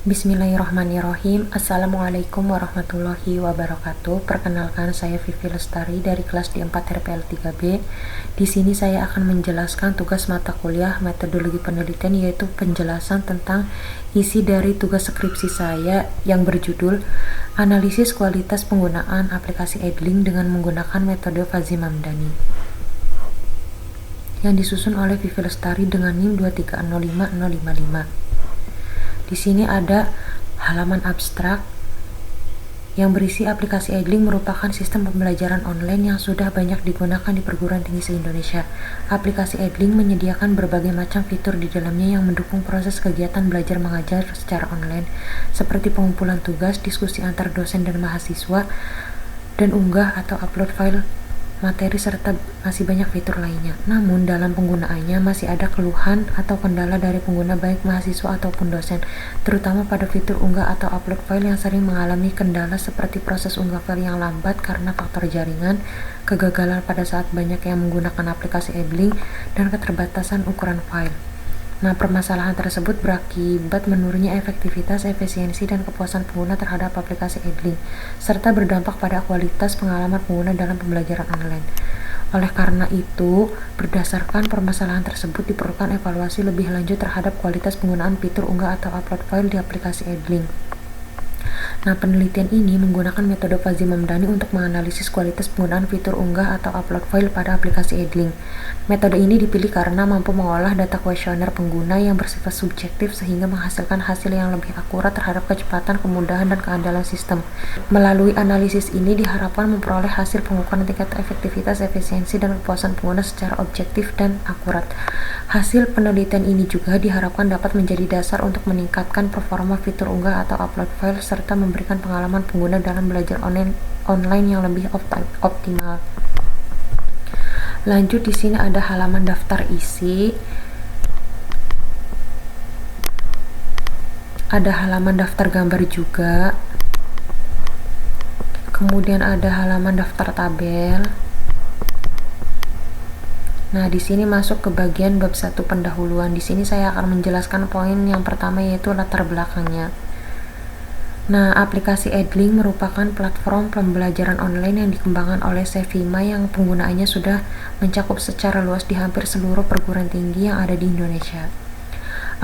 Bismillahirrahmanirrahim. Assalamualaikum warahmatullahi wabarakatuh. Perkenalkan, saya Vivi Lestari dari kelas D4 RPL 3B. Di sini saya akan menjelaskan tugas mata kuliah metodologi penelitian, yaitu penjelasan tentang isi dari tugas skripsi saya yang berjudul Analisis Kualitas Penggunaan Aplikasi Edlink dengan menggunakan metode Fazzi Mamdani, yang disusun oleh Vivi Lestari dengan NIM 2305055. Di sini ada halaman abstrak yang berisi aplikasi Edlink merupakan sistem pembelajaran online yang sudah banyak digunakan di perguruan tinggi se-Indonesia. Aplikasi Edlink menyediakan berbagai macam fitur di dalamnya yang mendukung proses kegiatan belajar mengajar secara online, seperti pengumpulan tugas, diskusi antar dosen dan mahasiswa, dan unggah atau upload file materi, serta masih banyak fitur lainnya. Namun dalam penggunaannya masih ada keluhan atau kendala dari pengguna, baik mahasiswa ataupun dosen, terutama pada fitur unggah atau upload file yang sering mengalami kendala seperti proses unggah file yang lambat karena faktor jaringan, kegagalan pada saat banyak yang menggunakan aplikasi Edlink, dan keterbatasan ukuran file. Nah, permasalahan tersebut berakibat menurunnya efektivitas, efisiensi, dan kepuasan pengguna terhadap aplikasi Edlink, serta berdampak pada kualitas pengalaman pengguna dalam pembelajaran online. Oleh karena itu, berdasarkan permasalahan tersebut diperlukan evaluasi lebih lanjut terhadap kualitas penggunaan fitur unggah atau upload file di aplikasi Edlink. Nah, penelitian ini menggunakan metode Fazzi Mamdani untuk menganalisis kualitas penggunaan fitur unggah atau upload file pada aplikasi Edlink. Metode ini dipilih karena mampu mengolah data kuesioner pengguna yang bersifat subjektif sehingga menghasilkan hasil yang lebih akurat terhadap kecepatan, kemudahan, dan keandalan sistem. Melalui analisis ini diharapkan memperoleh hasil pengukuran tingkat efektivitas, efisiensi, dan kepuasan pengguna secara objektif dan akurat. Hasil penelitian ini juga diharapkan dapat menjadi dasar untuk meningkatkan performa fitur unggah atau upload file serta memberikan pengalaman pengguna dalam belajar online yang lebih optimal. Lanjut, di sini ada halaman daftar isi. Ada halaman daftar gambar juga. Kemudian ada halaman daftar tabel. Nah, di sini masuk ke bagian bab 1 pendahuluan. Di sini saya akan menjelaskan poin yang pertama, yaitu latar belakangnya. Nah, aplikasi Edlink merupakan platform pembelajaran online yang dikembangkan oleh Cevima yang penggunaannya sudah mencakup secara luas di hampir seluruh perguruan tinggi yang ada di Indonesia.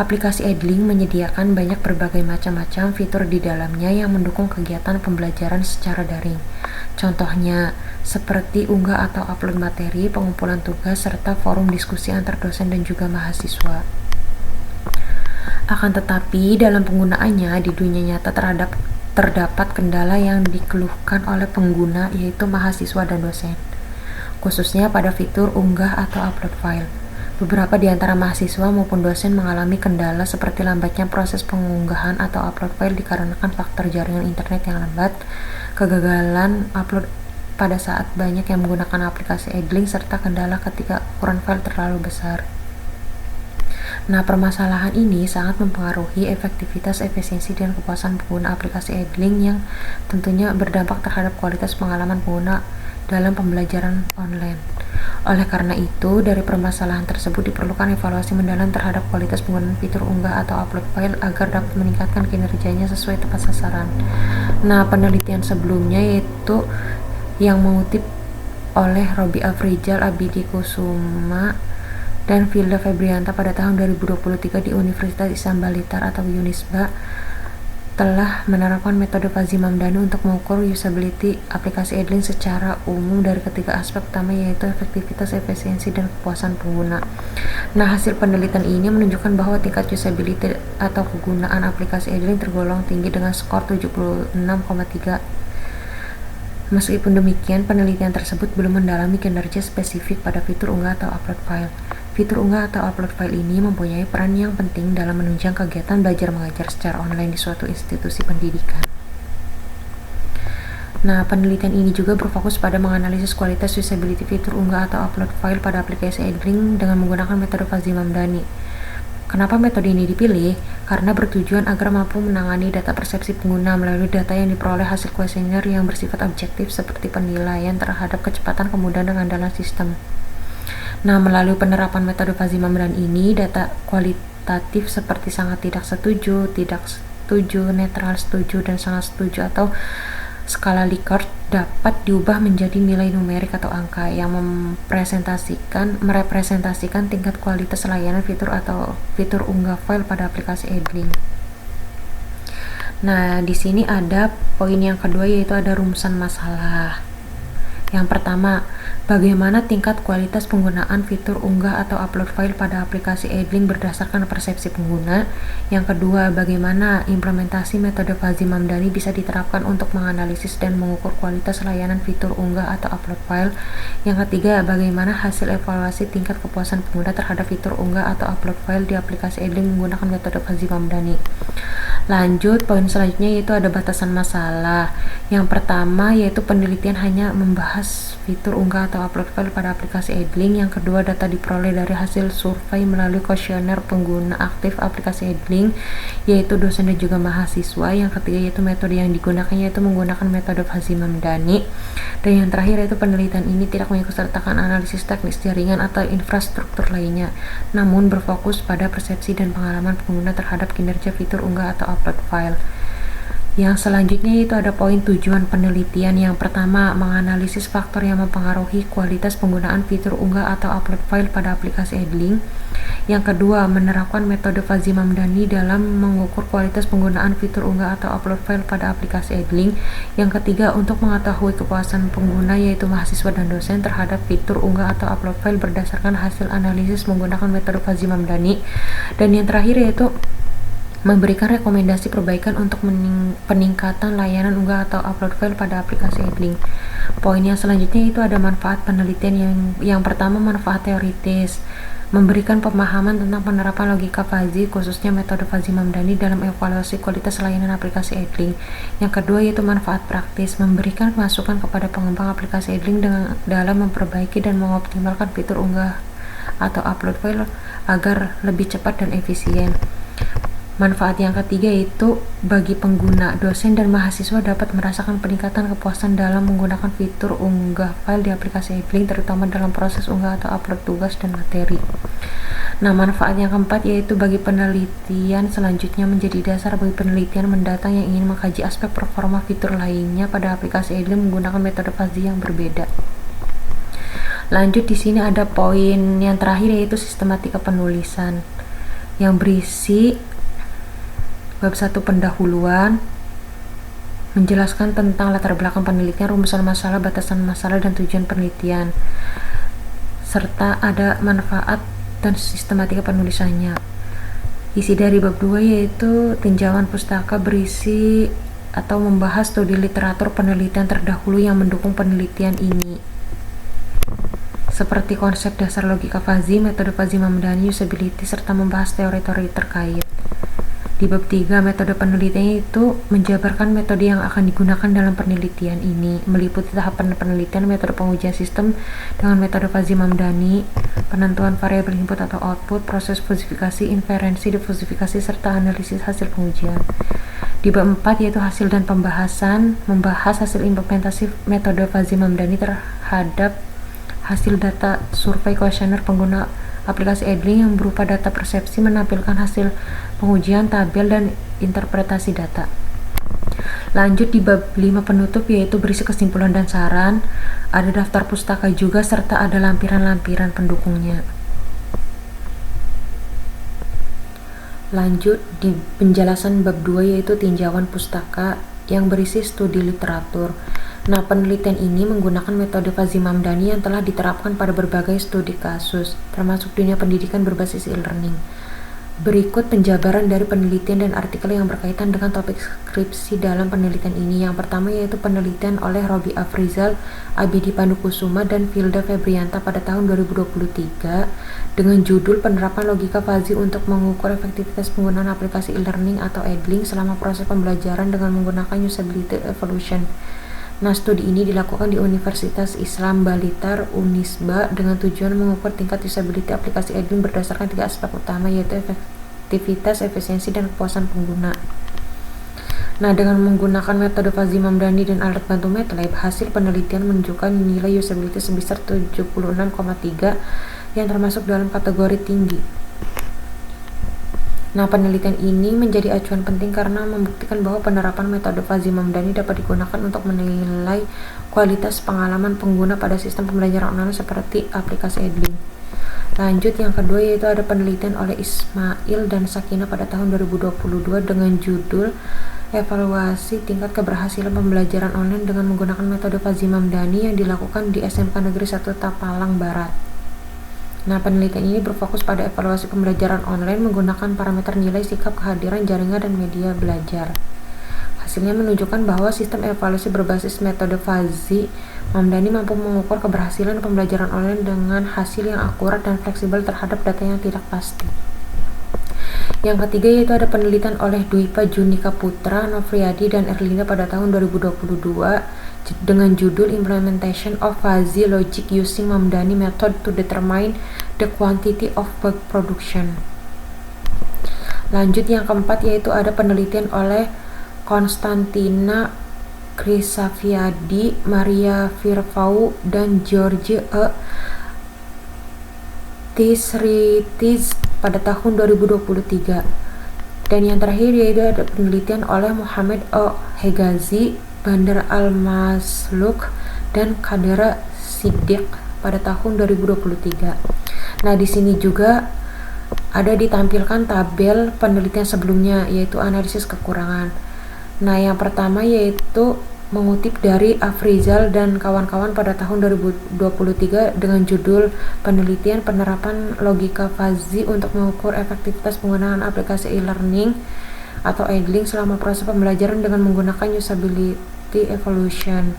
Aplikasi Edlink menyediakan banyak berbagai macam fitur di dalamnya yang mendukung kegiatan pembelajaran secara daring. Contohnya, seperti unggah atau upload materi, pengumpulan tugas, serta forum diskusi antar dosen dan juga mahasiswa. Akan tetapi, dalam penggunaannya di dunia nyata terdapat kendala yang dikeluhkan oleh pengguna, yaitu mahasiswa dan dosen, khususnya pada fitur unggah atau upload file. Beberapa di antara mahasiswa maupun dosen mengalami kendala seperti lambatnya proses pengunggahan atau upload file dikarenakan faktor jaringan internet yang lambat, kegagalan upload pada saat banyak yang menggunakan aplikasi Edlink, serta kendala ketika ukuran file terlalu besar. Nah, permasalahan ini sangat mempengaruhi efektivitas, efisiensi, dan kepuasan pengguna aplikasi Edlink yang tentunya berdampak terhadap kualitas pengalaman pengguna dalam pembelajaran online. Oleh karena itu, dari permasalahan tersebut diperlukan evaluasi mendalam terhadap kualitas penggunaan fitur unggah atau upload file agar dapat meningkatkan kinerjanya sesuai tepat sasaran. Nah, penelitian sebelumnya yaitu yang mengutip oleh Robi Afrizal, Abidi Kusuma, dan Vilda Febrianta pada tahun 2023 di Universitas Islam Blitar atau Unisba telah menerapkan metode Fazzi Mamdani untuk mengukur usability aplikasi Edlink secara umum dari ketiga aspek utama, yaitu efektivitas, efisiensi, dan kepuasan pengguna. Nah, hasil penelitian ini menunjukkan bahwa tingkat usability atau kegunaan aplikasi Edlink tergolong tinggi dengan skor 76,3. Meskipun demikian, penelitian tersebut belum mendalami kinerja spesifik pada fitur unggah atau upload file. Fitur unggah atau upload file ini mempunyai peran yang penting dalam menunjang kegiatan belajar mengajar secara online di suatu institusi pendidikan. Nah, penelitian ini juga berfokus pada menganalisis kualitas usability fitur unggah atau upload file pada aplikasi Edlink dengan menggunakan metode Fazzi Mamdani. Kenapa metode ini dipilih? Karena bertujuan agar mampu menangani data persepsi pengguna melalui data yang diperoleh hasil kuesioner yang bersifat objektif seperti penilaian terhadap kecepatan, kemudahan, dan keandalan sistem. Nah, melalui penerapan metode Fazzi Mamdani ini, data kualitatif seperti sangat tidak setuju, tidak setuju, netral, setuju, dan sangat setuju atau skala Likert dapat diubah menjadi nilai numerik atau angka yang merepresentasikan tingkat kualitas layanan fitur atau fitur unggah file pada aplikasi Edling. Nah, di sini ada poin yang kedua, yaitu ada rumusan masalah. Yang pertama, bagaimana tingkat kualitas penggunaan fitur unggah atau upload file pada aplikasi Edling berdasarkan persepsi pengguna. Yang kedua, bagaimana implementasi metode Fuzzy Mamdani bisa diterapkan untuk menganalisis dan mengukur kualitas layanan fitur unggah atau upload file. Yang ketiga, bagaimana hasil evaluasi tingkat kepuasan pengguna terhadap fitur unggah atau upload file di aplikasi Edling menggunakan metode Fuzzy Mamdani. Lanjut, poin selanjutnya yaitu ada batasan masalah. Yang pertama yaitu penelitian hanya membahas fitur unggah atau upload file pada aplikasi Edling. Yang kedua, data diperoleh dari hasil survei melalui kuesioner pengguna aktif aplikasi Edling, yaitu dosen dan juga mahasiswa. Yang ketiga yaitu metode yang digunakan yaitu menggunakan metode Fuzzy Mamdani. Dan yang terakhir yaitu penelitian ini tidak mengikutsertakan analisis teknis jaringan atau infrastruktur lainnya, namun berfokus pada persepsi dan pengalaman pengguna terhadap kinerja fitur unggah atau upload file. Yang selanjutnya itu ada poin tujuan penelitian. Yang pertama, menganalisis faktor yang mempengaruhi kualitas penggunaan fitur unggah atau upload file pada aplikasi Edling. Yang kedua, menerapkan metode Fuzzy Mamdani dalam mengukur kualitas penggunaan fitur unggah atau upload file pada aplikasi Edling. Yang ketiga, untuk mengetahui kepuasan pengguna yaitu mahasiswa dan dosen terhadap fitur unggah atau upload file berdasarkan hasil analisis menggunakan metode Fuzzy Mamdani. Dan yang terakhir yaitu memberikan rekomendasi perbaikan untuk peningkatan layanan unggah atau upload file pada aplikasi Edling. Poin yang selanjutnya itu ada manfaat penelitian. Yang pertama, manfaat teoritis, memberikan pemahaman tentang penerapan logika Fuzzy khususnya metode Fuzzy Mamdani dalam evaluasi kualitas layanan aplikasi Edling. Yang kedua yaitu manfaat praktis, memberikan masukan kepada pengembang aplikasi Edling dalam memperbaiki dan mengoptimalkan fitur unggah atau upload file agar lebih cepat dan efisien. Manfaat yang ketiga yaitu bagi pengguna, dosen dan mahasiswa dapat merasakan peningkatan kepuasan dalam menggunakan fitur unggah file di aplikasi Edling, terutama dalam proses unggah atau upload tugas dan materi. Nah, manfaat yang keempat yaitu bagi penelitian selanjutnya menjadi dasar bagi penelitian mendatang yang ingin mengkaji aspek performa fitur lainnya pada aplikasi Edling menggunakan metode Fuzzy yang berbeda. Lanjut, di sini ada poin yang terakhir yaitu sistematika penulisan yang berisi bab 1 pendahuluan, menjelaskan tentang latar belakang penelitian, rumusan masalah, batasan masalah, dan tujuan penelitian, serta ada manfaat dan sistematika penulisannya. Isi dari bab 2 yaitu tinjauan pustaka berisi atau membahas studi literatur penelitian terdahulu yang mendukung penelitian ini, seperti konsep dasar logika Fuzzy, metode Fuzzy Mamdani, usability, serta membahas teori-teori terkait. Di bab 3, metode penelitian itu menjabarkan metode yang akan digunakan dalam penelitian ini, meliputi tahapan penelitian, metode pengujian sistem dengan metode Fuzzy Mamdani, penentuan variabel input atau output, proses fusifikasi, inferensi, defusifikasi, serta analisis hasil pengujian. Di bab 4 yaitu hasil dan pembahasan, membahas hasil implementasi metode Fuzzy Mamdani terhadap hasil data survei kuesioner pengguna aplikasi Edling yang berupa data persepsi, menampilkan hasil pengujian, tabel, dan interpretasi data. Lanjut di bab 5 penutup yaitu berisi kesimpulan dan saran, ada daftar pustaka juga serta ada lampiran-lampiran pendukungnya. Lanjut di penjelasan bab 2 yaitu tinjauan pustaka yang berisi studi literatur. Nah, penelitian ini menggunakan metode Fuzzy Mamdani yang telah diterapkan pada berbagai studi kasus, termasuk dunia pendidikan berbasis e-learning. Berikut penjabaran dari penelitian dan artikel yang berkaitan dengan topik skripsi dalam penelitian ini. Yang pertama yaitu penelitian oleh Robi Afrizal, Abidi Pandukusuma, dan Filda Febrianta pada tahun 2023 dengan judul Penerapan Logika Fuzzy untuk mengukur efektivitas penggunaan aplikasi e-learning atau Edling selama proses pembelajaran dengan menggunakan usability evaluation. Nah, studi ini dilakukan di Universitas Islam Blitar Unisba dengan tujuan mengukur tingkat usability aplikasi Edling berdasarkan 3 aspek utama yaitu efektivitas, efisiensi, dan kepuasan pengguna. Nah, dengan menggunakan metode Fuzzy Mamdani dan alat bantu MATLAB, hasil penelitian menunjukkan nilai usability sebesar 76,3 yang termasuk dalam kategori tinggi. Nah, penelitian ini menjadi acuan penting karena membuktikan bahwa penerapan metode Fuzzy Mamdani dapat digunakan untuk menilai kualitas pengalaman pengguna pada sistem pembelajaran online seperti aplikasi Edling. Lanjut, yang kedua yaitu ada penelitian oleh Ismail dan Sakina pada tahun 2022 dengan judul Evaluasi Tingkat Keberhasilan Pembelajaran Online dengan menggunakan metode Fuzzy Mamdani yang dilakukan di SMK Negeri 1 Tapalang Barat. Nah, penelitian ini berfokus pada evaluasi pembelajaran online menggunakan parameter nilai, sikap, kehadiran, jaringan, dan media belajar. Hasilnya menunjukkan bahwa sistem evaluasi berbasis metode Fuzzy Mamdani mampu mengukur keberhasilan pembelajaran online dengan hasil yang akurat dan fleksibel terhadap data yang tidak pasti. Yang ketiga yaitu ada penelitian oleh Dwipa Junika Putra, Novriadi, dan Erlinda pada tahun 2022 dengan judul Implementation of Fuzzy Logic Using Mamdani Method to Determine the Quantity of Bug Production. Lanjut, yang keempat yaitu ada penelitian oleh Konstantina Krisafiadi, Maria Firvau, dan George E. Tisritis pada tahun 2023. Dan yang terakhir yaitu ada penelitian oleh Muhammad O. Hegazi, Bandar Al-Masluk, dan Kadera Siddiq pada tahun 2023. Nah, di sini juga ada ditampilkan tabel penelitian sebelumnya yaitu analisis kekurangan. Nah, yang pertama yaitu mengutip dari Afrizal dan kawan-kawan pada tahun 2023 dengan judul Penelitian Penerapan Logika Fuzzy untuk mengukur efektivitas penggunaan aplikasi e-learning atau Edling selama proses pembelajaran dengan menggunakan usability evaluation.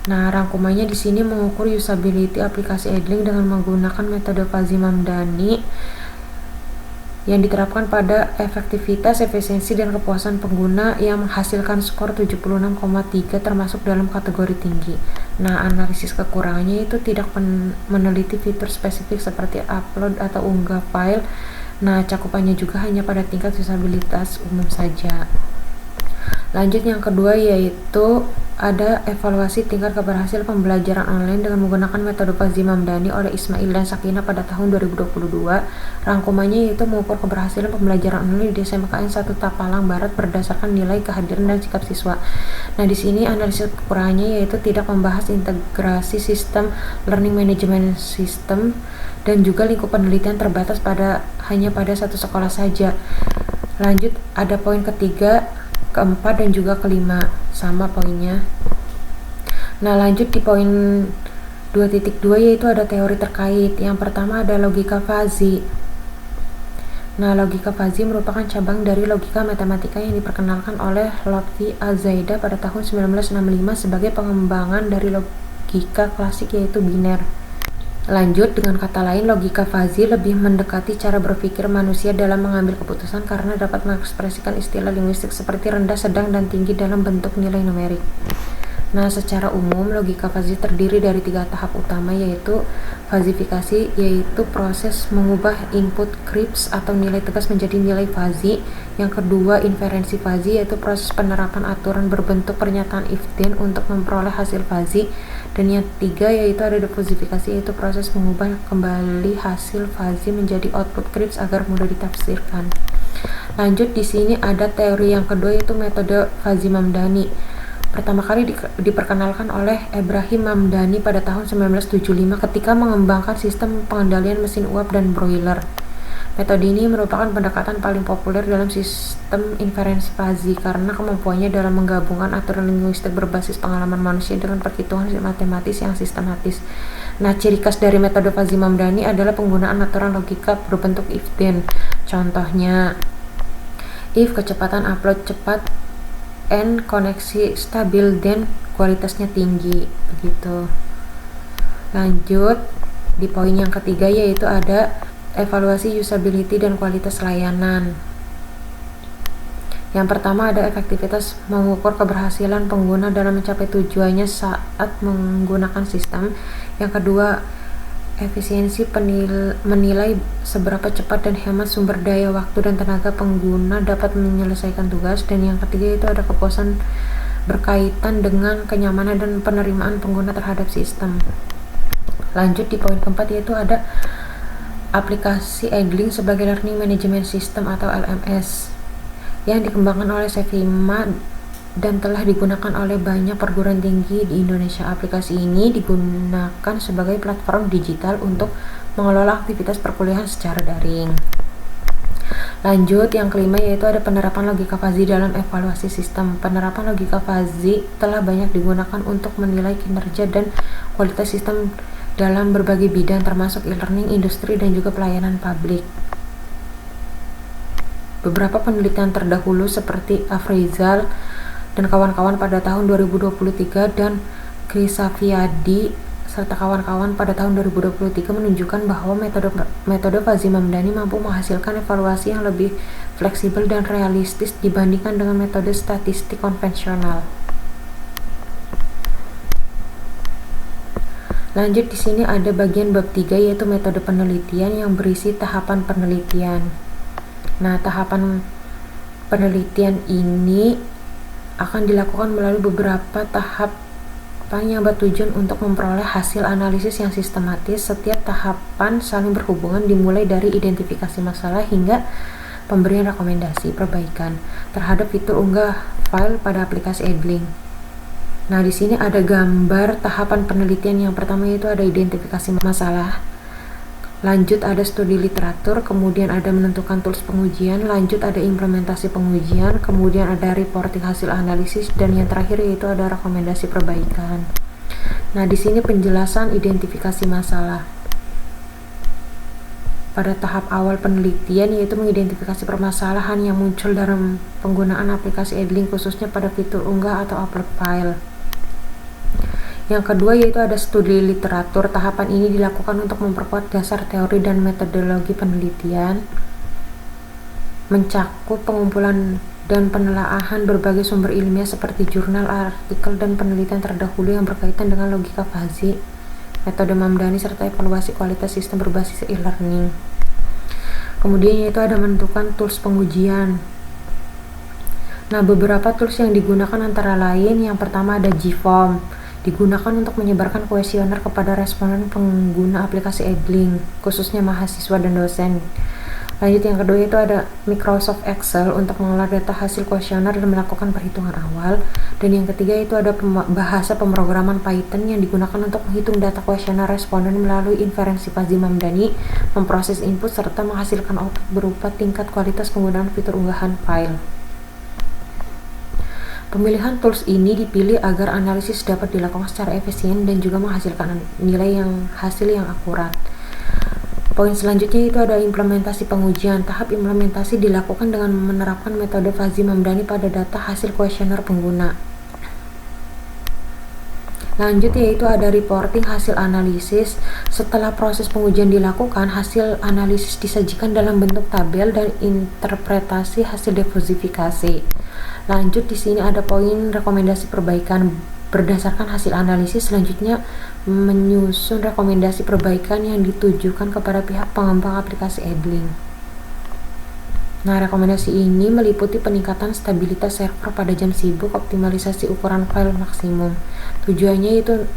Nah, rangkumannya di sini mengukur usability aplikasi Edling dengan menggunakan metode Fuzzy Mamdani yang diterapkan pada efektivitas, efisiensi, dan kepuasan pengguna yang menghasilkan skor 76,3 termasuk dalam kategori tinggi. Nah, analisis kekurangannya itu tidak meneliti fitur spesifik seperti upload atau unggah file. Nah, cakupannya juga hanya pada tingkat usabilitas umum saja. Lanjut, yang kedua yaitu ada evaluasi tingkat keberhasilan pembelajaran online dengan menggunakan metode Fuzzy Mamdani oleh Ismail dan Sakina pada tahun 2022. Rangkumannya yaitu mengukur keberhasilan pembelajaran online di SMKN 1 Tapalang Barat berdasarkan nilai, kehadiran, dan sikap siswa. Nah, di sini analisis kekurangannya yaitu tidak membahas integrasi sistem learning management system dan juga lingkup penelitian terbatas hanya pada satu sekolah saja. Lanjut, ada poin ketiga, keempat, dan juga kelima sama poinnya. Nah, lanjut di poin 2.2 yaitu ada teori terkait. Yang pertama ada logika Fuzzy. Nah, logika Fuzzy merupakan cabang dari logika matematika yang diperkenalkan oleh Lotfi Azaida pada tahun 1965 sebagai pengembangan dari logika klasik yaitu biner. Lanjut, dengan kata lain, logika Fuzzy lebih mendekati cara berpikir manusia dalam mengambil keputusan karena dapat mengekspresikan istilah linguistik seperti rendah, sedang, dan tinggi dalam bentuk nilai numerik. Nah, secara umum, logika Fuzzy terdiri dari 3 tahap utama yaitu fazifikasi, yaitu proses mengubah input Cripps atau nilai tegas menjadi nilai fuzzy. Yang kedua, inferensi fuzzy, yaitu proses penerapan aturan berbentuk pernyataan if-then untuk memperoleh hasil fuzzy. Dan yang ketiga yaitu ada defusifikasi, yaitu proses mengubah kembali hasil fuzzy menjadi output Cripps agar mudah ditafsirkan. Lanjut, di sini ada teori yang kedua yaitu metode Fuzzy Mamdani. Pertama kali diperkenalkan oleh Ibrahim Mamdani pada tahun 1975 ketika mengembangkan sistem pengendalian mesin uap dan broiler. Metode ini merupakan pendekatan paling populer dalam sistem inferensi fuzzy karena kemampuannya dalam menggabungkan aturan linguistik berbasis pengalaman manusia dengan perhitungan matematis yang sistematis. Nah, ciri khas dari metode Fuzzy Mamdani adalah penggunaan aturan logika berbentuk if-then. Contohnya, if kecepatan upload cepat, and koneksi stabil, dan kualitasnya tinggi, begitu. Lanjut, di poin yang ketiga yaitu ada evaluasi usability dan kualitas layanan. Yang pertama ada efektivitas, mengukur keberhasilan pengguna dalam mencapai tujuannya saat menggunakan sistem. Yang kedua, efisiensi, menilai seberapa cepat dan hemat sumber daya, waktu, dan tenaga pengguna dapat menyelesaikan tugas. Dan yang ketiga itu ada kepuasan berkaitan dengan kenyamanan dan penerimaan pengguna terhadap sistem. Lanjut di poin keempat yaitu ada aplikasi Edling sebagai Learning Management System atau LMS yang dikembangkan oleh Sevima dan telah digunakan oleh banyak perguruan tinggi di Indonesia. Aplikasi ini digunakan sebagai platform digital untuk mengelola aktivitas perkuliahan secara daring. Lanjut, yang kelima yaitu ada penerapan logika fuzzy dalam evaluasi sistem. Penerapan logika fuzzy telah banyak digunakan untuk menilai kinerja dan kualitas sistem dalam berbagai bidang termasuk e-learning, industri, dan juga pelayanan publik. Beberapa penelitian terdahulu seperti Afrizal dan kawan-kawan pada tahun 2023 dan Krisafiadi serta kawan-kawan pada tahun 2023 menunjukkan bahwa metode Fuzzy Mamdani mampu menghasilkan evaluasi yang lebih fleksibel dan realistis dibandingkan dengan metode statistik konvensional. Lanjut, di sini ada bagian bab 3 yaitu metode penelitian yang berisi tahapan penelitian. Nah, tahapan penelitian ini akan dilakukan melalui beberapa tahap yang bertujuan untuk memperoleh hasil analisis yang sistematis. Setiap tahapan saling berhubungan, dimulai dari identifikasi masalah hingga pemberian rekomendasi perbaikan terhadap fitur unggah file pada aplikasi Edling. Nah, di sini ada gambar tahapan penelitian. Yang pertama yaitu ada identifikasi masalah, lanjut ada studi literatur, kemudian ada menentukan tools pengujian, lanjut ada implementasi pengujian, kemudian ada reporting hasil analisis, dan yang terakhir yaitu ada rekomendasi perbaikan. Nah, di sini penjelasan identifikasi masalah. Pada tahap awal penelitian yaitu mengidentifikasi permasalahan yang muncul dalam penggunaan aplikasi Edling, khususnya pada fitur unggah atau upload file. Yang kedua yaitu ada studi literatur. Tahapan ini dilakukan untuk memperkuat dasar teori dan metodologi penelitian, mencakup pengumpulan dan penelaahan berbagai sumber ilmiah seperti jurnal, artikel, dan penelitian terdahulu yang berkaitan dengan logika fuzzy, metode Mamdani, serta evaluasi kualitas sistem berbasis e-learning. Kemudian yaitu ada menentukan tools pengujian. Nah, beberapa tools yang digunakan antara lain yang pertama ada GFORM, digunakan untuk menyebarkan kuesioner kepada responden pengguna aplikasi Edling, khususnya mahasiswa dan dosen. Lanjut, yang kedua itu ada Microsoft Excel untuk mengolah data hasil kuesioner dan melakukan perhitungan awal. Dan yang ketiga itu ada bahasa pemrograman Python yang digunakan untuk menghitung data kuesioner responden melalui inferensi Fuzzy Mamdani, memproses input, serta menghasilkan output berupa tingkat kualitas penggunaan fitur unggahan file. Pemilihan tools ini dipilih agar analisis dapat dilakukan secara efisien dan juga menghasilkan hasil yang akurat. Poin selanjutnya itu ada implementasi pengujian. Tahap implementasi dilakukan dengan menerapkan metode Fuzzy Mamdani pada data hasil kuesioner pengguna. Lanjut yaitu ada reporting hasil analisis. Setelah proses pengujian dilakukan, hasil analisis disajikan dalam bentuk tabel dan interpretasi hasil dekodifikasi. Lanjut, di sini ada poin rekomendasi perbaikan. Berdasarkan hasil analisis, selanjutnya menyusun rekomendasi perbaikan yang ditujukan kepada pihak pengembang aplikasi Edling. Nah, rekomendasi ini meliputi peningkatan stabilitas server pada jam sibuk, optimalisasi ukuran file maksimum. Tujuannya itu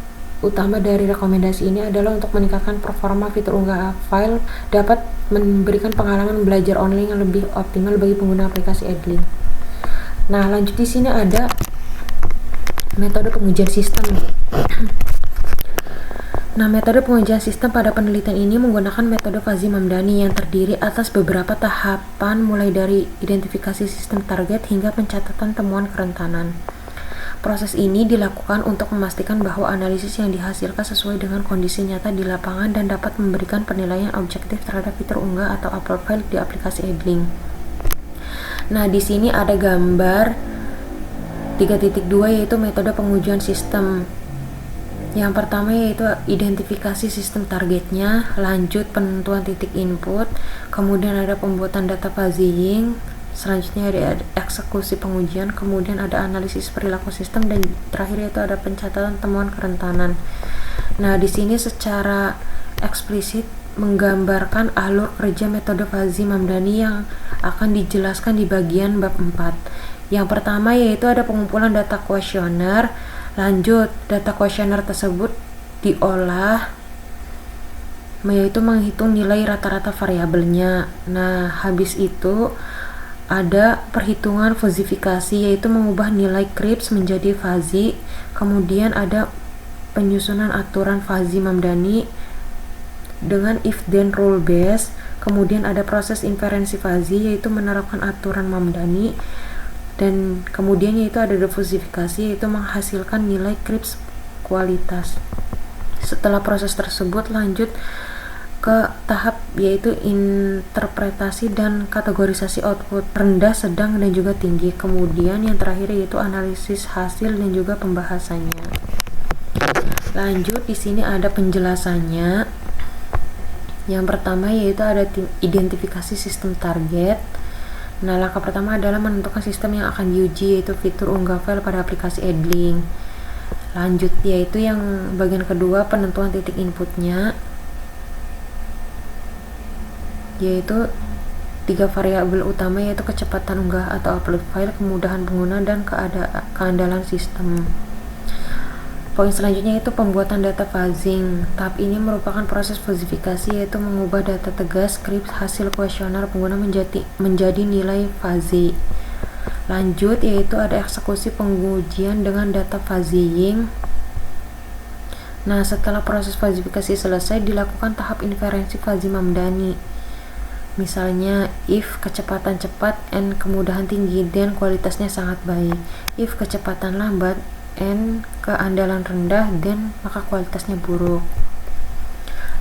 utama dari rekomendasi ini adalah untuk meningkatkan performa fitur unggah file, dapat memberikan pengalaman belajar online yang lebih optimal bagi pengguna aplikasi Edling. Nah, lanjut, di sini ada metode pengujian sistem. Nah, metode pengujian sistem pada penelitian ini menggunakan metode Fuzzy Mamdani yang terdiri atas beberapa tahapan mulai dari identifikasi sistem target hingga pencatatan temuan kerentanan. Proses ini dilakukan untuk memastikan bahwa analisis yang dihasilkan sesuai dengan kondisi nyata di lapangan dan dapat memberikan penilaian objektif terhadap fitur unggah atau upload file di aplikasi Edling. Nah, di sini ada gambar 3.2 yaitu metode pengujian sistem. Yang pertama yaitu identifikasi sistem targetnya, lanjut penentuan titik input, kemudian ada pembuatan data fuzzying, selanjutnya ada eksekusi pengujian, kemudian ada analisis perilaku sistem, dan terakhir yaitu ada pencatatan temuan kerentanan. Nah, di sini secara eksplisit menggambarkan alur kerja metode Fuzzy Mamdani yang akan dijelaskan di bagian bab 4. Yang pertama yaitu ada pengumpulan data kuesioner, lanjut data kuesioner tersebut diolah yaitu menghitung nilai rata-rata variabelnya. Nah, habis itu ada perhitungan fazifikasi, yaitu mengubah nilai Cripps menjadi fuzzy. Kemudian ada penyusunan aturan fuzzy Mamdani dengan if then rule based. Kemudian ada proses inferensi fuzzy, yaitu menerapkan aturan Mamdani, dan kemudian yaitu ada diversifikasi, yaitu menghasilkan nilai Cripps kualitas. Setelah proses tersebut lanjut ke tahap yaitu interpretasi dan kategorisasi output rendah, sedang, dan juga tinggi. Kemudian yang terakhir yaitu analisis hasil dan juga pembahasannya. Lanjut, di sini ada penjelasannya. Yang pertama yaitu ada identifikasi sistem target. Nah, langkah pertama adalah menentukan sistem yang akan diuji, yaitu fitur unggah file pada aplikasi Edling. Lanjut yaitu yang bagian kedua, penentuan titik inputnya, yaitu 3 variabel utama, yaitu kecepatan unggah atau upload file, kemudahan pengguna, dan keandalan sistem. Poin selanjutnya itu pembuatan data fuzzing. Tahap ini merupakan proses fazifikasi, yaitu mengubah data tegas Cripps hasil kuesioner pengguna menjadi nilai fuzzy. Lanjut yaitu ada eksekusi pengujian dengan data fuzzying. Nah, setelah proses fazifikasi selesai, dilakukan tahap inferensi fuzzy Mamdani. Misalnya, if kecepatan cepat and kemudahan tinggi, dan kualitasnya sangat baik. If kecepatan lambat and keandalan rendah, dan maka kualitasnya buruk.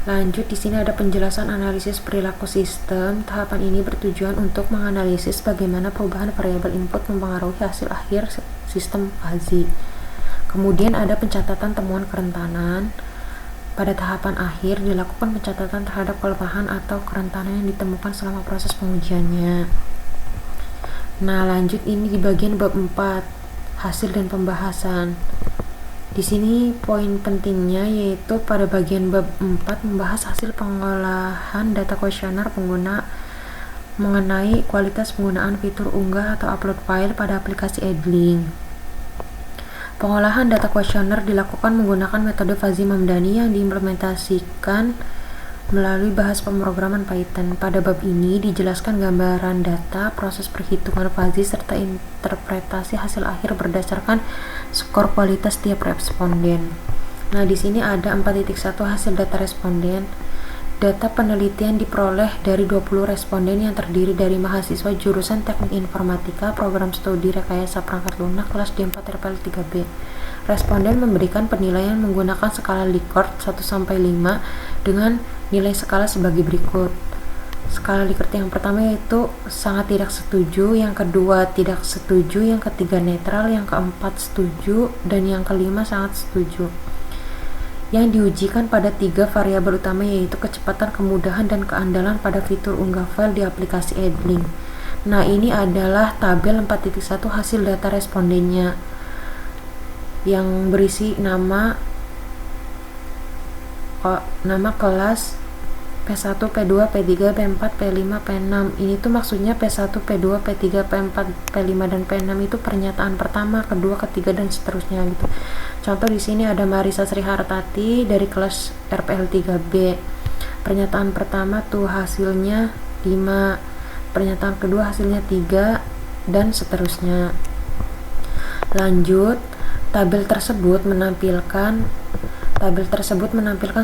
Lanjut, di sini ada penjelasan analisis perilaku sistem. Tahapan ini bertujuan untuk menganalisis bagaimana perubahan variabel input mempengaruhi hasil akhir sistem fuzzy. Kemudian ada pencatatan temuan kerentanan. Pada tahapan akhir dilakukan pencatatan terhadap kelemahan atau kerentanan yang ditemukan selama proses pengujiannya. Nah, lanjut ini di bagian bab 4, hasil dan pembahasan. Di sini poin pentingnya yaitu pada bagian bab 4 membahas hasil pengolahan data kuesioner pengguna mengenai kualitas penggunaan fitur unggah atau upload file pada aplikasi Edling. Pengolahan data kuesioner dilakukan menggunakan metode fuzzy Mamdani yang diimplementasikan melalui bahasa pemrograman Python. Pada bab ini dijelaskan gambaran data, proses perhitungan fuzzy, serta interpretasi hasil akhir berdasarkan skor kualitas tiap responden. Nah, di sini ada 4.1 hasil data responden. Data penelitian diperoleh dari 20 responden yang terdiri dari mahasiswa jurusan Teknik Informatika, Program Studi Rekayasa Perangkat Lunak, kelas D4 RPL 3B. Responden memberikan penilaian menggunakan skala Likert 1-5 dengan nilai skala sebagai berikut. Skala Likert yang pertama yaitu sangat tidak setuju, yang kedua tidak setuju, yang ketiga netral, yang keempat setuju, dan yang kelima sangat setuju. Yang diujikan pada 3 variabel utama yaitu kecepatan, kemudahan, dan keandalan pada fitur unggah file di aplikasi Edling. Nah, ini adalah tabel 4.1 hasil data respondennya yang berisi nama kelas P1, P2, P3, P4, P5, P6. Ini tuh maksudnya P1, P2, P3, P4, P5, dan P6 itu pernyataan pertama, kedua, ketiga, dan seterusnya gitu. Contoh di sini ada Marisa Srihartati dari kelas RPL 3B. Pernyataan pertama tuh hasilnya 5, pernyataan kedua hasilnya 3, dan seterusnya. Lanjut, tabel tersebut menampilkan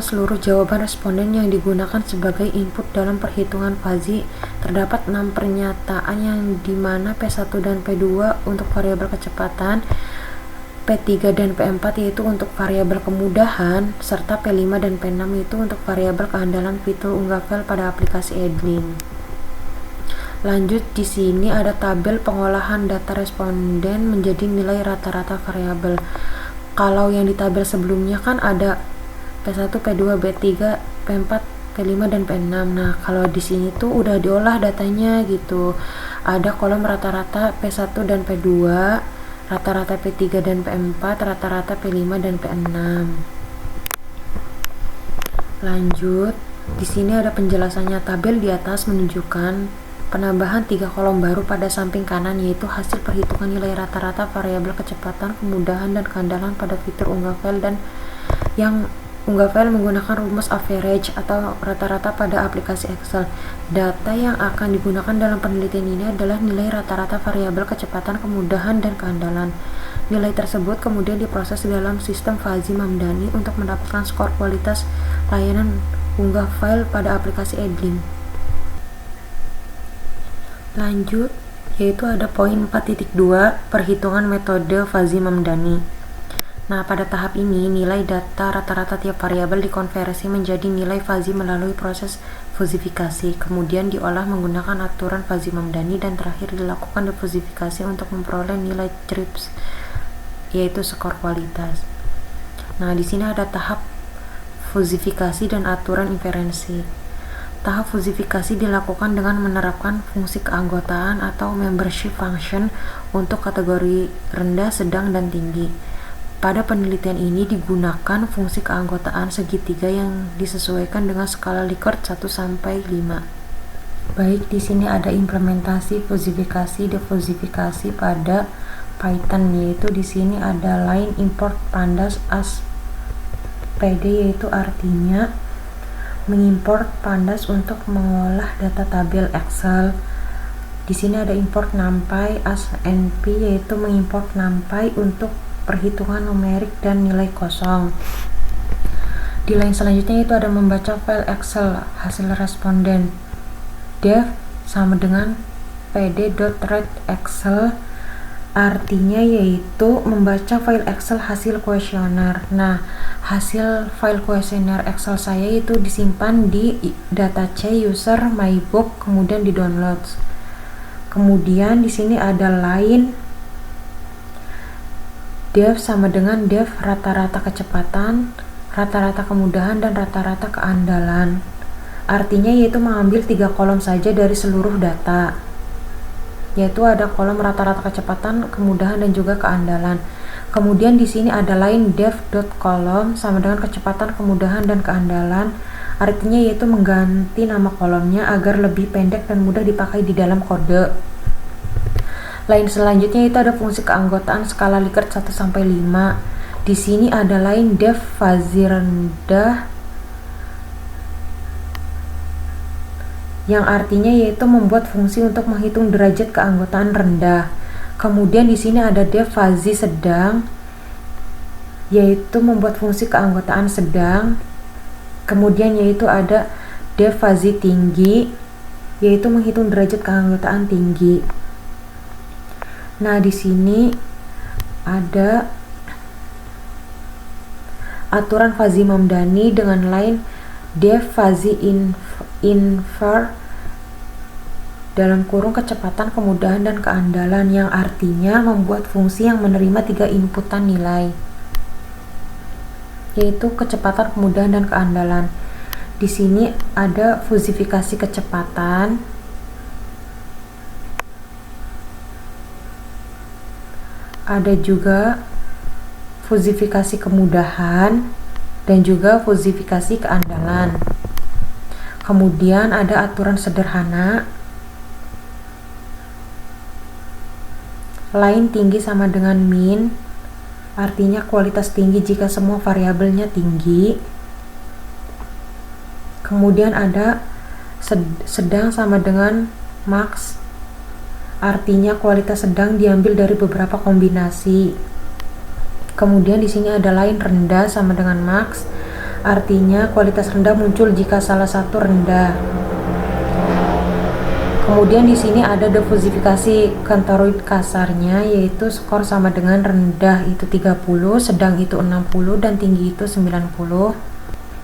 seluruh jawaban responden yang digunakan sebagai input dalam perhitungan fuzzy. Terdapat 6 pernyataan yang dimana P1 dan P2 untuk variabel kecepatan, P3 dan P4 yaitu untuk variabel kemudahan, serta P5 dan P6 itu untuk variabel keandalan fitur unggah file pada aplikasi Edling. Lanjut, di sini ada tabel pengolahan data responden menjadi nilai rata-rata variabel. Kalau yang di tabel sebelumnya kan ada P1, P2, P3, P4, P5, dan P6. Nah, kalau di sini tuh udah diolah datanya gitu. Ada kolom rata-rata P1 dan P2, rata-rata P3 dan P4, rata-rata P5 dan P6. Lanjut, di sini ada penjelasannya. Tabel di atas menunjukkan penambahan 3 kolom baru pada samping kanan, yaitu hasil perhitungan nilai rata-rata variabel kecepatan, kemudahan, dan keandalan pada fitur unggah file, dan yang Unggah file menggunakan rumus average atau rata-rata pada aplikasi Excel. Data yang akan digunakan dalam penelitian ini adalah nilai rata-rata variabel kecepatan, kemudahan, dan keandalan. Nilai tersebut kemudian diproses dalam sistem Fuzzy Mamdani untuk mendapatkan skor kualitas layanan unggah file pada aplikasi Edling. Lanjut, yaitu ada poin 4.2 perhitungan metode Fuzzy Mamdani. Nah, pada tahap ini, nilai data rata-rata tiap variabel dikonversi menjadi nilai fuzzy melalui proses fuzifikasi, kemudian diolah menggunakan aturan Fuzzy Mamdani, dan terakhir dilakukan defuzifikasi untuk memperoleh nilai TRIPS, yaitu skor kualitas. Nah, di sini ada tahap fuzifikasi dan aturan inferensi. Tahap fuzifikasi dilakukan dengan menerapkan fungsi keanggotaan atau membership function untuk kategori rendah, sedang, dan tinggi. Pada penelitian ini digunakan fungsi keanggotaan segitiga yang disesuaikan dengan skala Likert 1-5. Baik, di sini ada implementasi fuzifikasi defuzifikasi pada Python, yaitu di sini ada line import pandas as pd, yaitu artinya mengimport pandas untuk mengolah data tabel Excel. Di sini ada import numpy as np, yaitu mengimport numpy untuk perhitungan numerik dan nilai kosong. Di line selanjutnya itu ada membaca file Excel hasil responden. Def sama dengan pd.read Excel, artinya yaitu membaca file Excel hasil kuesioner. Nah, hasil file kuesioner Excel saya itu disimpan di data C user mybook, kemudian di download. Kemudian di sini ada line def sama dengan def rata-rata kecepatan, rata-rata kemudahan, dan rata-rata keandalan. Artinya yaitu mengambil 3 kolom saja dari seluruh data, yaitu ada kolom rata-rata kecepatan, kemudahan, dan juga keandalan. Kemudian di sini ada line def.column sama dengan kecepatan, kemudahan, dan keandalan. Artinya yaitu mengganti nama kolomnya agar lebih pendek dan mudah dipakai di dalam kode. Line selanjutnya itu ada fungsi keanggotaan skala Likert 1-5. Di sini ada line def fuzzy rendah, yang artinya yaitu membuat fungsi untuk menghitung derajat keanggotaan rendah. Kemudian di sini ada def fuzzy sedang, yaitu membuat fungsi keanggotaan sedang. Kemudian yaitu ada def fuzzy tinggi, yaitu menghitung derajat keanggotaan tinggi. Nah, di sini ada aturan Fuzzy Mamdani dengan line def fuzzy infer dalam kurung kecepatan, kemudahan, dan keandalan, yang artinya membuat fungsi yang menerima 3 inputan nilai, yaitu kecepatan, kemudahan, dan keandalan. Di sini ada fuzifikasi kecepatan, ada juga fuzifikasi kemudahan, dan juga fuzifikasi keandalan. Kemudian ada aturan sederhana, line tinggi sama dengan min, artinya kualitas tinggi jika semua variabelnya tinggi. Kemudian ada sedang sama dengan max, artinya kualitas sedang diambil dari beberapa kombinasi. Kemudian di sini ada line rendah sama dengan max, artinya kualitas rendah muncul jika salah satu rendah. Kemudian di sini ada defuzifikasi kantoroid kasarnya, yaitu skor sama dengan rendah itu 30, sedang itu 60, dan tinggi itu 90,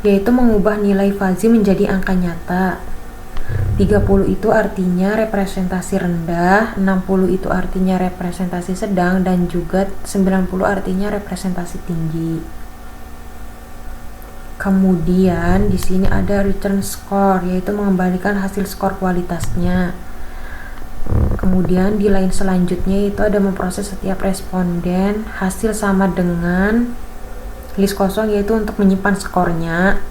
yaitu mengubah nilai fuzzy menjadi angka nyata. 30 itu artinya representasi rendah, 60 itu artinya representasi sedang, dan juga 90 artinya representasi tinggi. Kemudian di sini ada return score, yaitu mengembalikan hasil skor kualitasnya. Kemudian di line selanjutnya itu ada memproses setiap responden hasil sama dengan list kosong, yaitu untuk menyimpan skornya.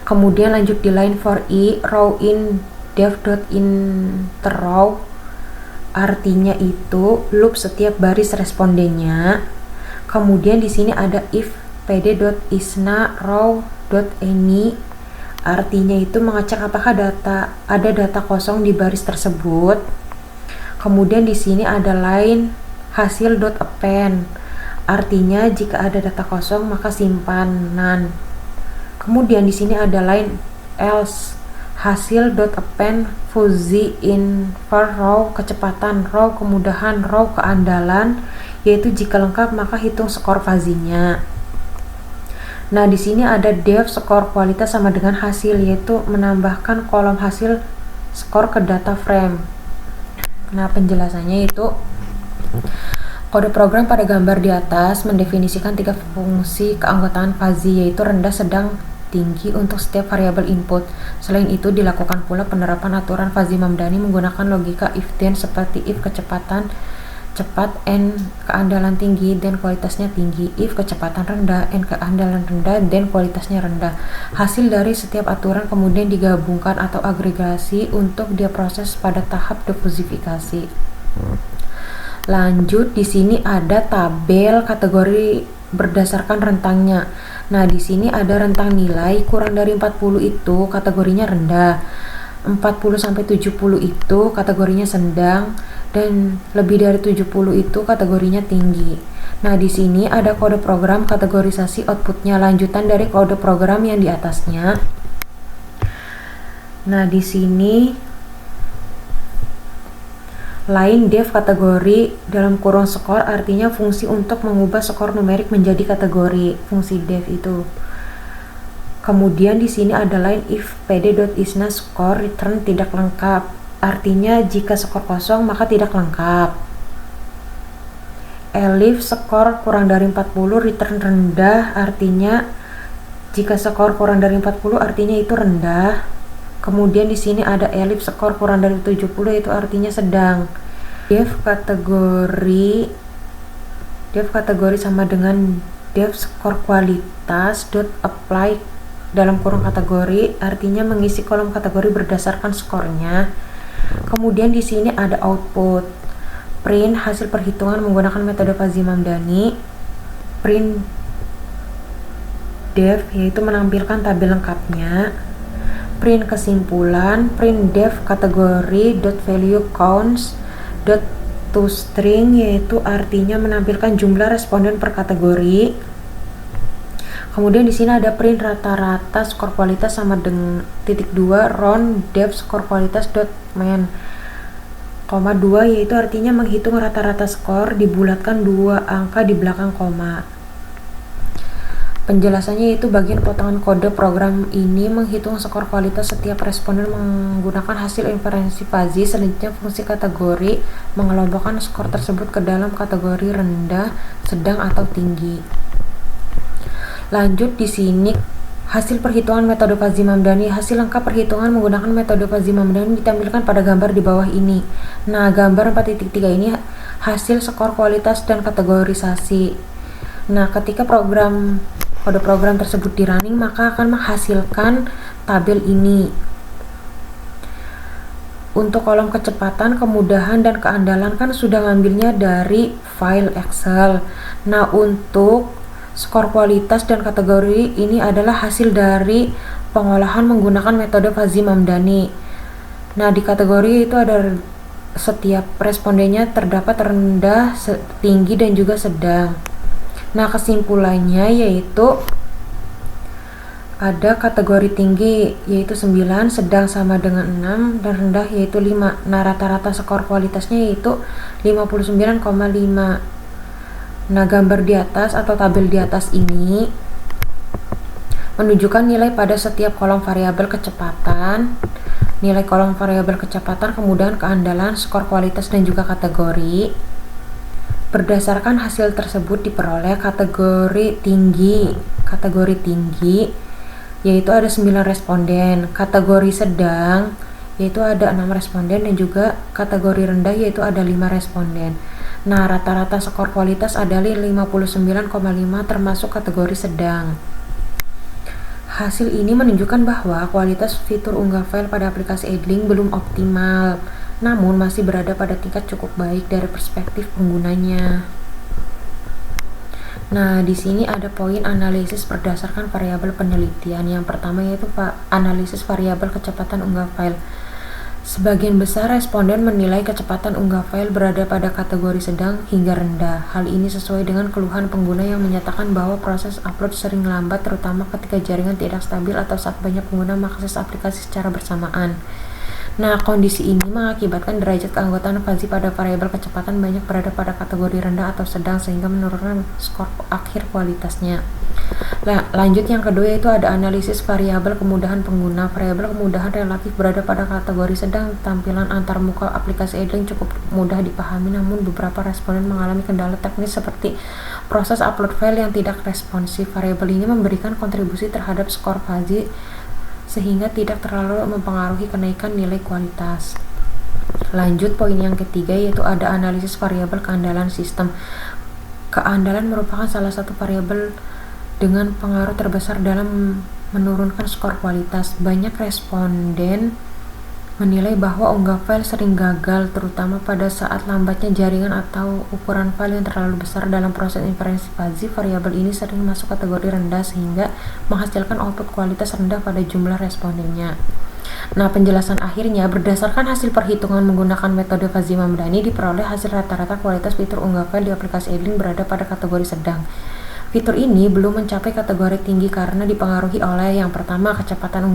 Kemudian lanjut di line for i row in def.interrow, artinya itu loop setiap baris respondennya. Kemudian di sini ada if pd.isna_raw.any, artinya itu mengecek apakah ada data kosong di baris tersebut. Kemudian di sini ada line hasil.append, artinya jika ada data kosong maka simpanan. Kemudian di sini ada line else hasil.append fuzzy infer raw, kecepatan raw, kemudahan raw, keandalan, yaitu jika lengkap maka hitung skor fuzzy-nya. Nah, di sini ada def skor kualitas sama dengan hasil, yaitu menambahkan kolom hasil skor ke data frame. Nah, penjelasannya itu kode program pada gambar di atas mendefinisikan 3 fungsi keanggotaan fuzzy, yaitu rendah, sedang, tinggi untuk setiap variabel input. Selain itu, dilakukan pula penerapan aturan fuzzy Mamdani menggunakan logika if then, seperti if kecepatan cepat and keandalan tinggi dan kualitasnya tinggi, if kecepatan rendah and keandalan rendah dan kualitasnya rendah. Hasil dari setiap aturan kemudian digabungkan atau agregasi untuk diproses pada tahap defusifikasi. Lanjut, di sini ada tabel kategori berdasarkan rentangnya. Nah, di sini ada rentang nilai kurang dari 40 itu kategorinya rendah, 40 sampai 70 itu kategorinya sedang, dan lebih dari 70 itu kategorinya tinggi. Nah, di sini ada kode program kategorisasi outputnya, lanjutan dari kode program yang di atasnya. Nah, di sini line def kategori dalam kurung skor, artinya fungsi untuk mengubah skor numerik menjadi kategori, fungsi def itu. Kemudian di sini ada line if pd.isna skor return tidak lengkap, artinya jika skor kosong maka tidak lengkap. Elif skor kurang dari 40 return rendah, artinya jika skor kurang dari 40 artinya itu rendah. Kemudian di sini ada elif skor kurang dari 70, itu artinya sedang. Def kategori sama dengan def skor kualitas dot apply dalam kurung kategori, artinya mengisi kolom kategori berdasarkan skornya. Kemudian di sini ada output print hasil perhitungan menggunakan metode fuzzy Mamdani. Print def yaitu menampilkan tabel lengkapnya. Print kesimpulan, print def kategori dot value counts dot toString, yaitu artinya menampilkan jumlah responden per kategori. Kemudian di sini ada print rata-rata skor kualitas sama dengan (2) round def skor kualitas dot main, 2, yaitu artinya menghitung rata-rata skor dibulatkan 2 angka di belakang koma. Penjelasannya itu bagian potongan kode program ini menghitung skor kualitas setiap responden menggunakan hasil inferensi fuzzy. Selanjutnya fungsi kategori mengelompokkan skor tersebut ke dalam kategori rendah, sedang, atau tinggi. Lanjut, di sini hasil perhitungan metode fuzzy Mamdani. Hasil lengkap perhitungan menggunakan metode fuzzy Mamdani ditampilkan pada gambar di bawah ini. Nah, gambar 4.3 ini hasil skor kualitas dan kategorisasi. Nah, ketika kode program tersebut di running maka akan menghasilkan tabel ini. Untuk kolom kecepatan, kemudahan, dan keandalan kan sudah ngambilnya dari file Excel. Nah, untuk skor kualitas dan kategori ini adalah hasil dari pengolahan menggunakan metode fuzzy Mamdani. Nah, di kategori itu ada setiap respondennya terdapat rendah, tinggi, dan juga sedang. Nah, kesimpulannya yaitu ada kategori tinggi yaitu 9, sedang sama dengan 6, dan rendah yaitu 5. Nah, rata-rata skor kualitasnya yaitu 59,5. Nah, gambar di atas atau tabel di atas ini menunjukkan nilai pada setiap kolom variabel kecepatan, nilai kolom variabel kecepatan, kemudahan, keandalan, skor kualitas, dan juga kategori. Berdasarkan hasil tersebut diperoleh kategori tinggi yaitu ada 9 responden, kategori sedang yaitu ada 6 responden, dan juga kategori rendah yaitu ada 5 responden. Nah, rata-rata skor kualitas adalah 59,5 termasuk kategori sedang. Hasil ini menunjukkan bahwa kualitas fitur unggah file pada aplikasi Idling belum optimal, namun masih berada pada tingkat cukup baik dari perspektif penggunanya. Nah, di sini ada poin analisis berdasarkan variabel penelitian. Yang pertama yaitu analisis variabel kecepatan unggah file. Sebagian besar responden menilai kecepatan unggah file berada pada kategori sedang hingga rendah. Hal ini sesuai dengan keluhan pengguna yang menyatakan bahwa proses upload sering lambat, terutama ketika jaringan tidak stabil atau saat banyak pengguna mengakses aplikasi secara bersamaan. Nah, kondisi ini mengakibatkan derajat keanggotaan fuzzy pada variabel kecepatan banyak berada pada kategori rendah atau sedang, sehingga menurunkan skor akhir kualitasnya. Lanjut, yang kedua yaitu ada analisis variabel kemudahan pengguna. Variabel kemudahan relatif berada pada kategori sedang. Tampilan antarmuka aplikasi idling cukup mudah dipahami, namun beberapa responden mengalami kendala teknis seperti proses upload file yang tidak responsif. Variabel ini memberikan kontribusi terhadap skor fuzzy sehingga tidak terlalu mempengaruhi kenaikan nilai kualitas. Lanjut, poin yang ketiga yaitu ada analisis variabel keandalan sistem. Keandalan merupakan salah satu variabel dengan pengaruh terbesar dalam menurunkan skor kualitas. Banyak responden menilai bahwa unggah file sering gagal, terutama pada saat lambatnya jaringan atau ukuran file yang terlalu besar. Dalam proses inferensi fuzzy, variabel ini sering masuk kategori rendah sehingga menghasilkan output kualitas rendah pada jumlah respondennya. Nah, penjelasan akhirnya, berdasarkan hasil perhitungan menggunakan metode fuzzy Mamdani, diperoleh hasil rata-rata kualitas fitur unggah file di aplikasi idling berada pada kategori sedang. Fitur ini belum mencapai kategori tinggi karena dipengaruhi oleh yang pertama, kecepatan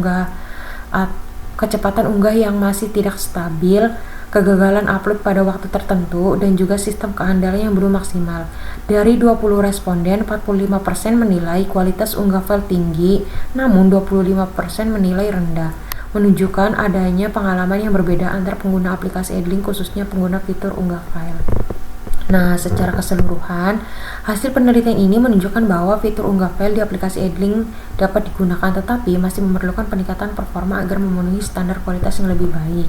unggah yang masih tidak stabil, kegagalan upload pada waktu tertentu, dan juga sistem keandalan yang belum maksimal. Dari 20 responden, 45% menilai kualitas unggah file tinggi, namun 25% menilai rendah, menunjukkan adanya pengalaman yang berbeda antar pengguna aplikasi idling, khususnya pengguna fitur unggah file. Nah, secara keseluruhan, hasil penelitian ini menunjukkan bahwa fitur unggah file di aplikasi idling dapat digunakan, tetapi masih memerlukan peningkatan performa agar memenuhi standar kualitas yang lebih baik.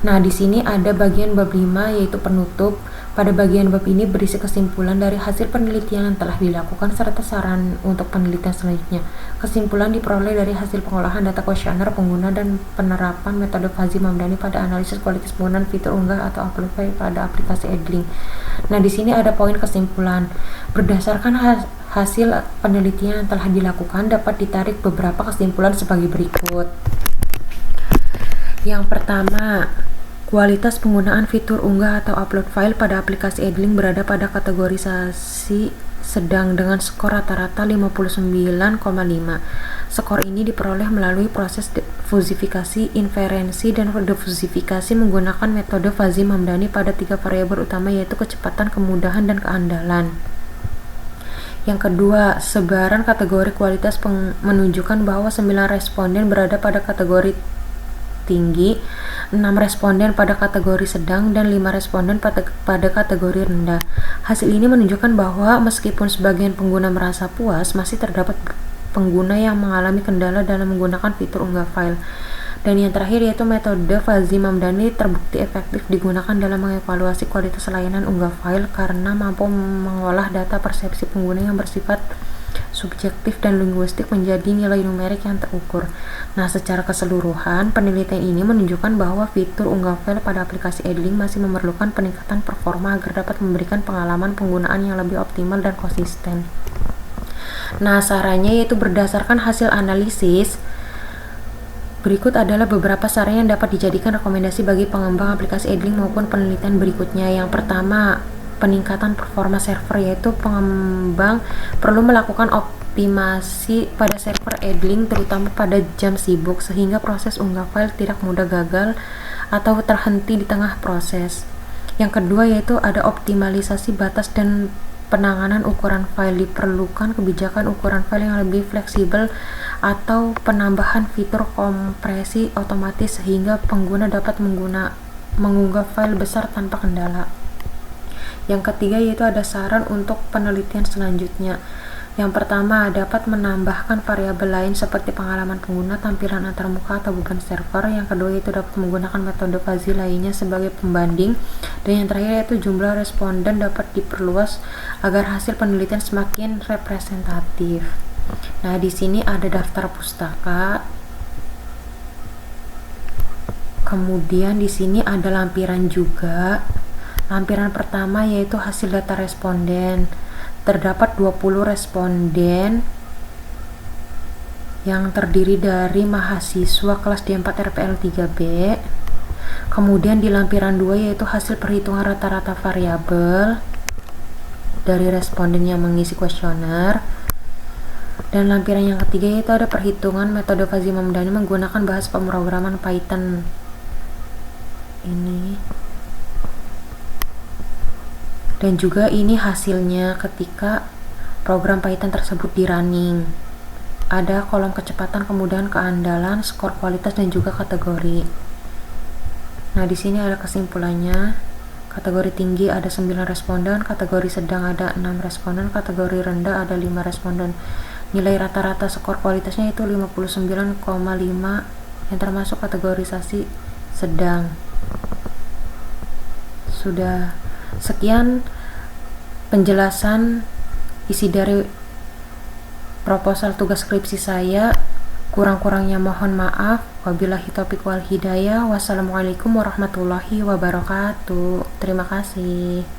Nah, di sini ada bagian bab 5 yaitu penutup. Pada bagian bab ini berisi kesimpulan dari hasil penelitian yang telah dilakukan serta saran untuk penelitian selanjutnya. Kesimpulan diperoleh dari hasil pengolahan data kuesioner pengguna dan penerapan metode fuzzy Mamdani pada analisis kualitas penggunaan fitur unggah atau upload file pada aplikasi idling. Nah, di sini ada poin kesimpulan. Berdasarkan hasil penelitian yang telah dilakukan, dapat ditarik beberapa kesimpulan sebagai berikut. Yang pertama, kualitas penggunaan fitur unggah atau upload file pada aplikasi idling berada pada kategorisasi sedang dengan skor rata-rata 59,5. Skor ini diperoleh melalui proses fusifikasi, inferensi, dan defusifikasi menggunakan metode fuzzy Mamdani pada 3 variabel utama yaitu kecepatan, kemudahan, dan keandalan. Yang kedua, sebaran kategori kualitas menunjukkan bahwa 9 responden berada pada kategori tinggi, 6 responden pada kategori sedang, dan 5 responden pada kategori rendah. Hasil ini menunjukkan bahwa meskipun sebagian pengguna merasa puas, masih terdapat pengguna yang mengalami kendala dalam menggunakan fitur unggah file. Dan yang terakhir yaitu metode fuzzy Mamdani terbukti efektif digunakan dalam mengevaluasi kualitas layanan unggah file karena mampu mengolah data persepsi pengguna yang bersifat subjektif dan linguistik menjadi nilai numerik yang terukur. Nah, secara keseluruhan, penelitian ini menunjukkan bahwa fitur unggah file pada aplikasi idling masih memerlukan peningkatan performa agar dapat memberikan pengalaman penggunaan yang lebih optimal dan konsisten. Nah, sarannya yaitu berdasarkan hasil analisis, berikut adalah beberapa saran yang dapat dijadikan rekomendasi bagi pengembang aplikasi idling maupun penelitian berikutnya. Yang pertama, peningkatan performa server, yaitu pengembang perlu melakukan optimasi pada server idling terutama pada jam sibuk sehingga proses unggah file tidak mudah gagal atau terhenti di tengah proses. Yang kedua yaitu ada optimalisasi batas dan penanganan ukuran file. Diperlukan kebijakan ukuran file yang lebih fleksibel atau penambahan fitur kompresi otomatis sehingga pengguna dapat mengunggah file besar tanpa kendala. Yang ketiga yaitu ada saran untuk penelitian selanjutnya. Yang pertama, dapat menambahkan variabel lain seperti pengalaman pengguna, tampilan antarmuka, atau beban server. Yang kedua yaitu dapat menggunakan metode fuzzy lainnya sebagai pembanding. Dan yang terakhir yaitu jumlah responden dapat diperluas agar hasil penelitian semakin representatif. Nah, di sini ada daftar pustaka. Kemudian di sini ada lampiran juga. Lampiran pertama yaitu hasil data responden. terdapat 20 responden yang terdiri dari mahasiswa kelas D4 RPL 3B. Kemudian di lampiran 2 yaitu hasil perhitungan rata-rata variabel dari responden yang mengisi kuesioner. Dan lampiran yang ketiga yaitu ada perhitungan metode Fuzzy Mamdani menggunakan bahasa pemrograman Python. Ini. Dan juga ini hasilnya ketika program Python tersebut di running. Ada kolom kecepatan, kemudahan, keandalan, skor kualitas, dan juga kategori. Nah, di sini ada kesimpulannya. Kategori tinggi ada 9 responden, kategori sedang ada 6 responden, kategori rendah ada 5 responden. Nilai rata-rata skor kualitasnya itu 59,5 yang termasuk kategorisasi sedang. Sudah sekian penjelasan isi dari proposal tugas skripsi saya. Kurang-kurangnya mohon maaf. Wabillahi taufiq wal hidayah. Wassalamualaikum warahmatullahi wabarakatuh. Terima kasih.